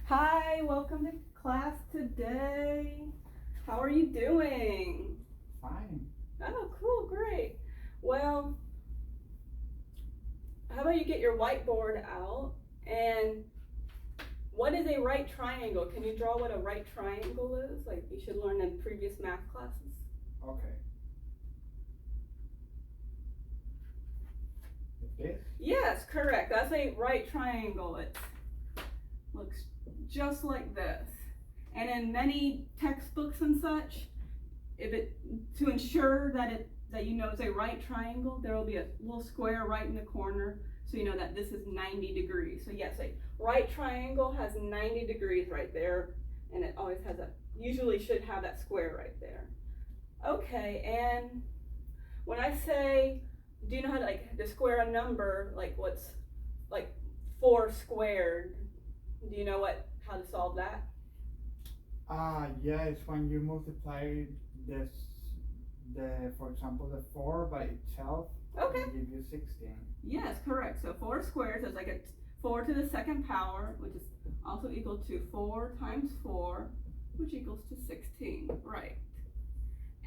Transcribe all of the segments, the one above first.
Hi, welcome to class today. How are you doing? Fine. Oh, cool, great. Well, how about you get your whiteboard out and what is a right triangle? Can you draw what a right triangle is? Like you should learn in previous math classes. Okay. This? Yes, correct. That's a right triangle. It looks just like this. And in many textbooks and such, to ensure that you know it's a right triangle, there will be a little square right in the corner, so you know that this is 90 degrees. So yes, a right triangle has 90 degrees right there, and it always has usually should have that square right there. Okay, and when I say, do you know how to square a number, like what's like 4 squared? Do you know how to solve that? Yes, when you multiply this, for example, the 4 by itself, Okay. It give you 16. Yes, correct. So 4 squared, so it's like a 4 to the second power, which is also equal to 4 times 4, which equals to 16, right.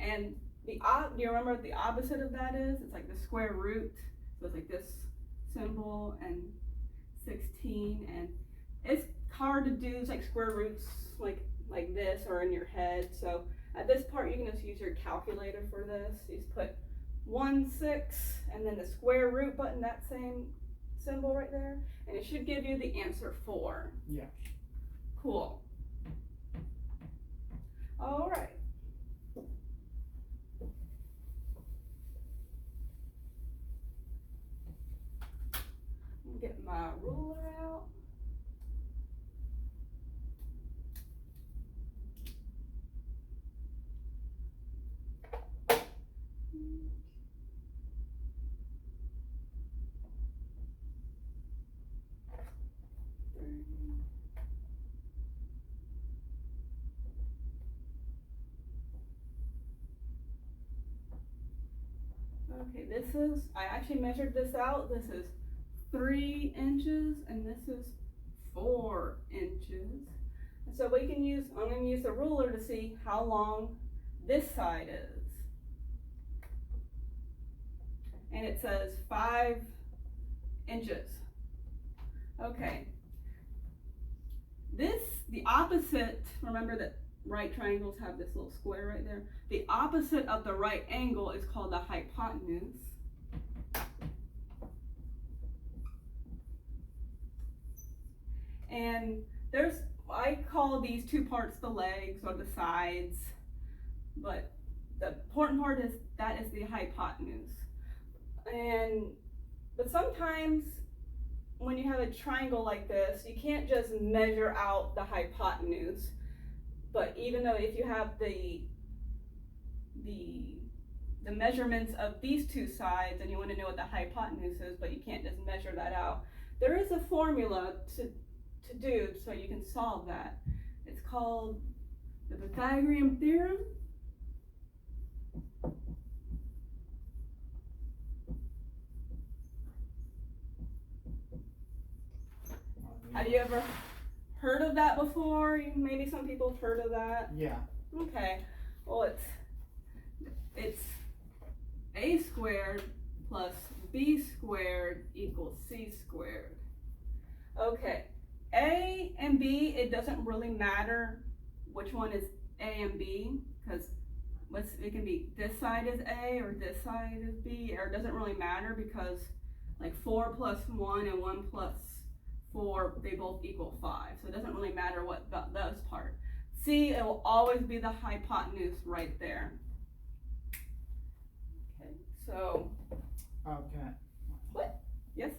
And do you remember what the opposite of that is? It's like the square root, so it's like this symbol and 16, and it's hard to do, it's like square roots like this or in your head, so at this part you can just use your calculator for this. You just put 1, 6, and then the square root button, that same symbol right there, and it should give you the answer 4. Yeah. Cool. All right. Get my ruler out. Okay, I actually measured this out. This is 3 inches and this is 4 inches. And so I'm going to use the ruler to see how long this side is. And it says 5 inches. Okay. The opposite, remember that right triangles have this little square right there. The opposite of the right angle is called the hypotenuse. And I call these two parts the legs or the sides, but the important part is that is the hypotenuse. But sometimes when you have a triangle like this, you can't just measure out the hypotenuse. But even though if you have the measurements of these two sides and you want to know what the hypotenuse is, but you can't just measure that out, there is a formula to do so you can solve that. It's called the Pythagorean theorem. Have you ever heard of that before? Maybe some people have heard of that. Yeah. Okay. Well, it's a squared plus b squared equals c squared. Okay. A and B, it doesn't really matter which one is A and B, because it can be this side is A or this side is B, or it doesn't really matter because like 4 plus 1 and 1 plus 4, they both equal 5. So it doesn't really matter what those part. C, it will always be the hypotenuse right there. Okay, so. Okay. What? Yes?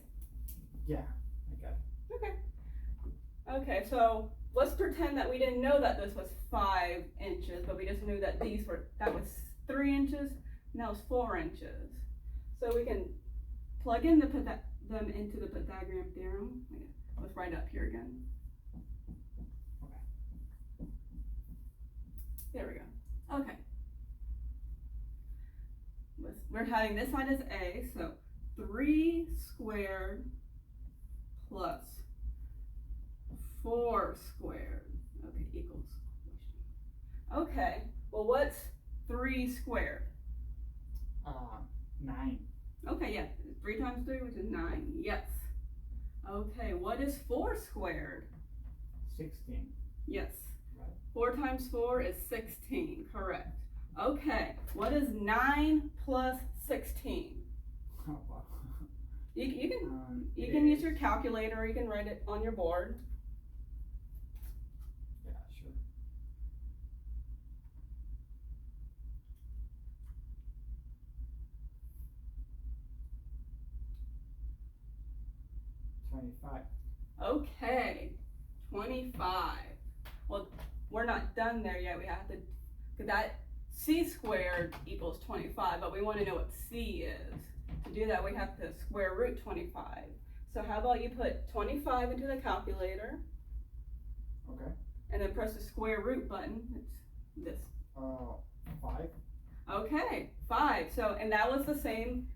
Yeah, I got it. Okay. Okay, so let's pretend that we didn't know that this was 5 inches, but we just knew that that was 3 inches, and that was 4 inches. So we can plug in them into the Pythagorean theorem. Let's write up here again. Okay. There we go. Okay. We're having this side as A, so 3 squared plus 4 squared. Okay, equals question. Okay, well what's 3 squared? 9. Okay, yeah, 3 times 3, which is 9, yes. Okay, what is 4 squared? 16. Yes. Right. 4 times 4 is 16, correct. Okay, what is 9 plus 16? Oh, wow. You can use your calculator, or you can write it on your board. Yeah, sure. $25. Okay, 25. Well, we're not done there yet. We have to, because that c squared equals 25, but we want to know what c is. To do that, we have to square root 25. So how about you put 25 into the calculator, Okay. and then press the square root button. It's this. 5. Okay, 5. So, and that was the same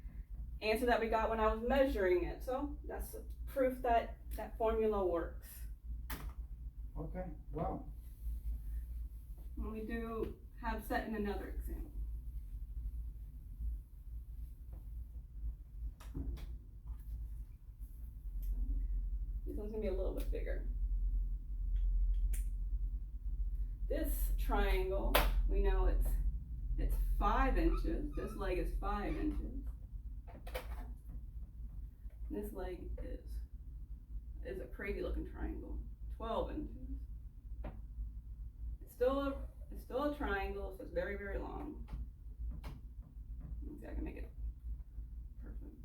answer that we got when I was measuring it. So that's proof that that formula works. Okay, well. We do have set in another example. This one's gonna be a little bit bigger. This triangle, we know it's 5 inches. This leg is 5 inches. This leg is a crazy looking triangle. 12 inches. It's still a triangle, so it's very, very long. Let's see if I can make it perfect.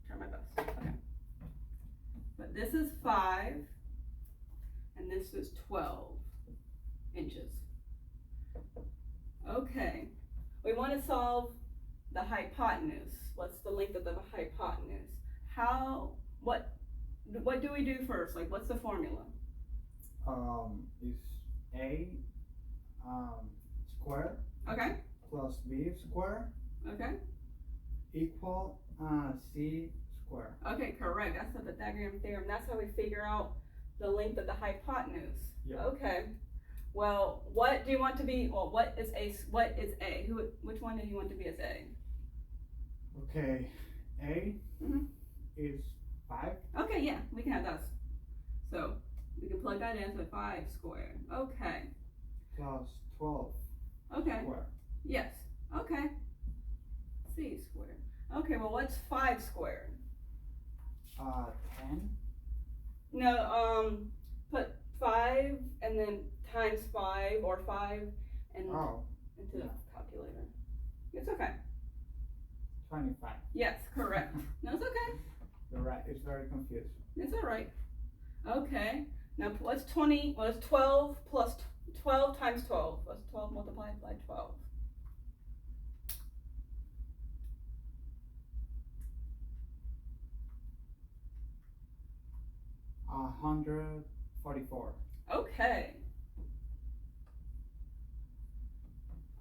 Try my best. Okay. But this is 5, and this is 12 inches. Okay. We want to solve the hypotenuse. What's the length of the hypotenuse? What do we do first? Like, what's the formula? Is A square Okay. plus B square Okay. equal C square. Okay, correct. That's the Pythagorean theorem. That's how we figure out the length of the hypotenuse. Yeah. Okay. Well, what do you want to be? Well, what is A? Which one do you want to be as A? Okay, A is 5. Okay, yeah, we can have that. So we can plug that in, so 5 squared. Okay. Plus 12 Okay. square. Yes. Okay. C squared. Okay, well what's 5 squared? 10. No, put 5 and then times 5 or 5 and into the calculator. It's okay. 25. Yes, correct. No, it's okay. You're right, it's very confusing. It's alright. Okay. Now what's 20? Well, it's 12 plus 12 times 12. What's 12 multiplied by 12? $144. Okay.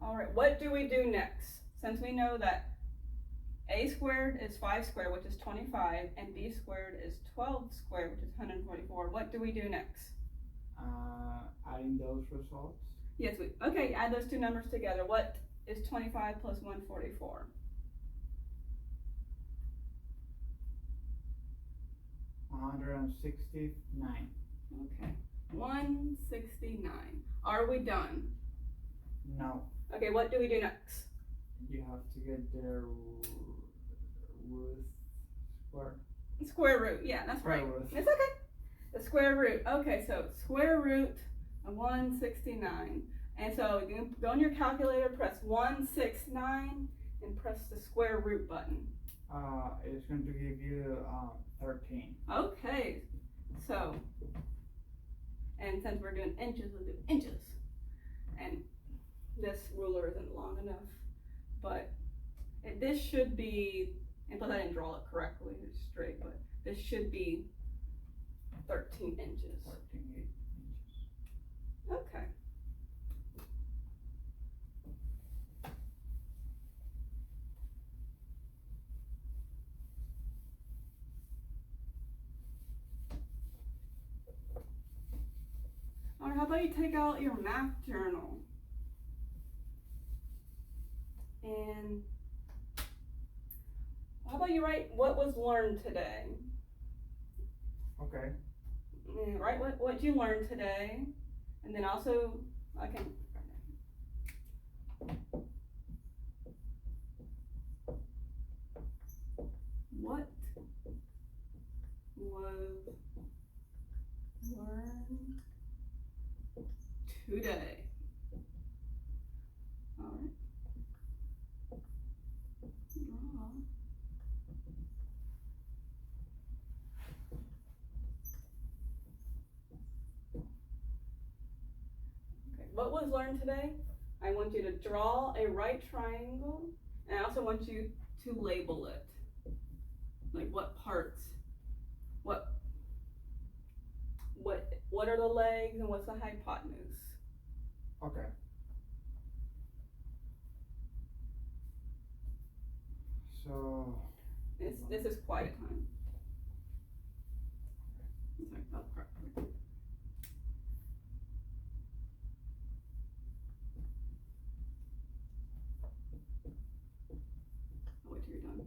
Alright, what do we do next? Since we know that A squared is 5 squared, which is 25, and B squared is 12 squared, which is 144, what do we do next? Adding those results. Yes, okay, add those two numbers together. What is 25 plus 144? 169. Okay, 169. Are we done? No, Okay, what do we do next? you have to get the root square. Square root, yeah, that's Square right. root. It's okay. The square root. Okay, so square root of 169. And so you can go on your calculator, press 169, and press the square root button. It's going to give you 13. Okay, so, and since we're doing inches, we'll do inches. And this ruler isn't long enough, but this should be, and plus I didn't draw it correctly, it's straight, but this should be 13 inches. 13 inches. Okay. about you take out your math journal? And how about you write what was learned today? Okay. And write what you learned today. And then also, what was learned today? All right. Draw. Okay, what was learned today? I want you to draw a right triangle, and I also want you to label it. Like what parts, what are the legs and what's the hypotenuse? Okay. So. This is quiet time. Sorry, oh, crap. I'll wait till you're done.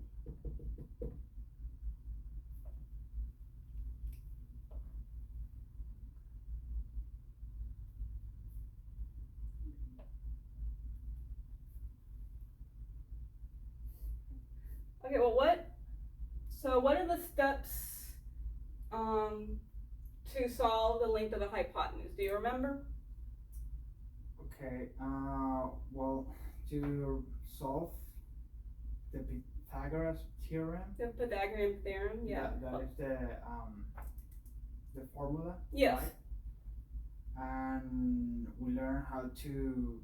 Okay, well what are the steps to solve the length of the hypotenuse? Do you remember? Okay, well, to solve the Pythagorean theorem. The Pythagorean theorem, yeah. That is the formula. Yes. Right? And we learn how to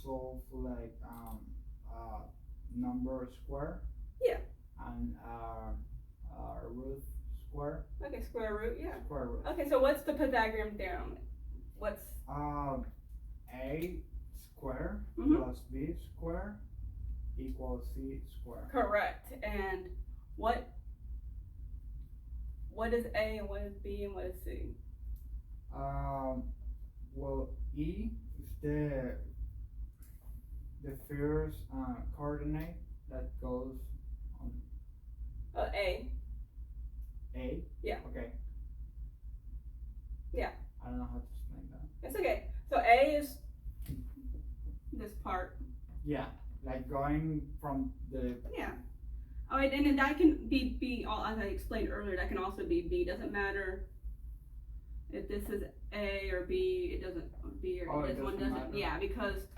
solve like number square. Yeah. And root square. Okay, square root, yeah. Square root. Okay, so what's the Pythagorean theorem? What's a square plus b square equals c square. Correct. And what is a and what is b and what is c? Well, e is the first coordinate that goes on. A. A? Yeah. Okay. Yeah. I don't know how to explain that. It's okay. So A is this part. Yeah, like going from the. Yeah. Oh, and then that can be B, as I explained earlier, that can also be B. Doesn't matter if this is A or B, it doesn't, B or this one doesn't. Matter. Yeah, because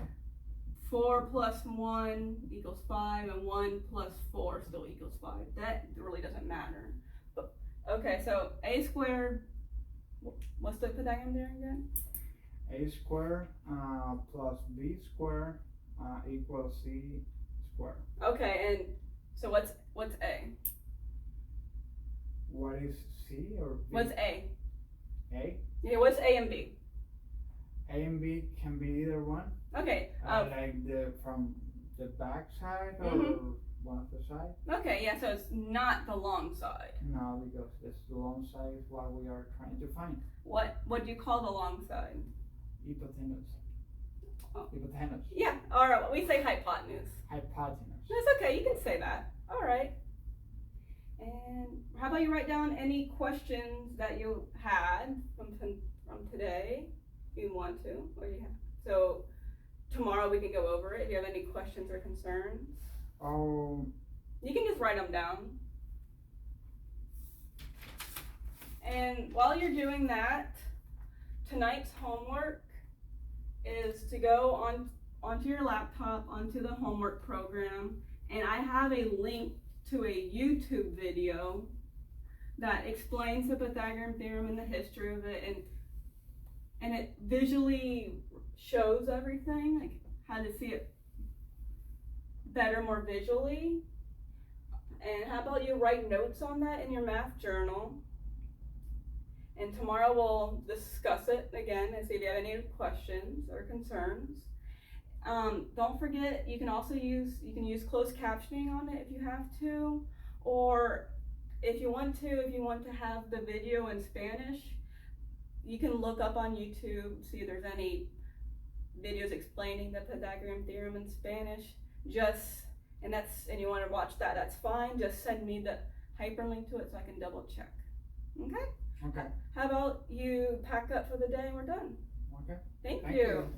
4 plus 1 equals 5, and 1 plus 4 still equals 5. That really doesn't matter. But, okay, so A squared, what's the Pythagorean there again? A squared plus B squared equals C squared. Okay, and so what's A? What is C or B? What's A? A? Yeah, what's A and B? A and B can be either one. Okay. Like from the back side or one of the sides. Okay, yeah, so it's not the long side. No, because this the long side is what we are trying to find. What do you call the long side? Hypotenuse. Oh. Hypotenuse. Yeah, alright, we say hypotenuse. Hypotenuse. That's okay, you can say that. Alright. And how about you write down any questions that you had from today, if you want to, or you have. So tomorrow we can go over it if you have any questions or concerns. Oh. You can just write them down. And while you're doing that, tonight's homework is to go onto your laptop, onto the homework program, and I have a link to a YouTube video that explains the Pythagorean theorem and the history of it, and it visually shows everything, like how to see it better, more visually. And how about you write notes on that in your math journal, and tomorrow we'll discuss it again and see if you have any questions or concerns. Don't forget, you can also use closed captioning on it if you have to, or if you want to have the video in Spanish, you can look up on YouTube, see if there's any videos explaining the Pythagorean theorem in Spanish. And you want to watch that, that's fine. Just send me the hyperlink to it so I can double check. Okay? Okay. How about you pack up for the day and we're done? Okay. Thank Thank you. you.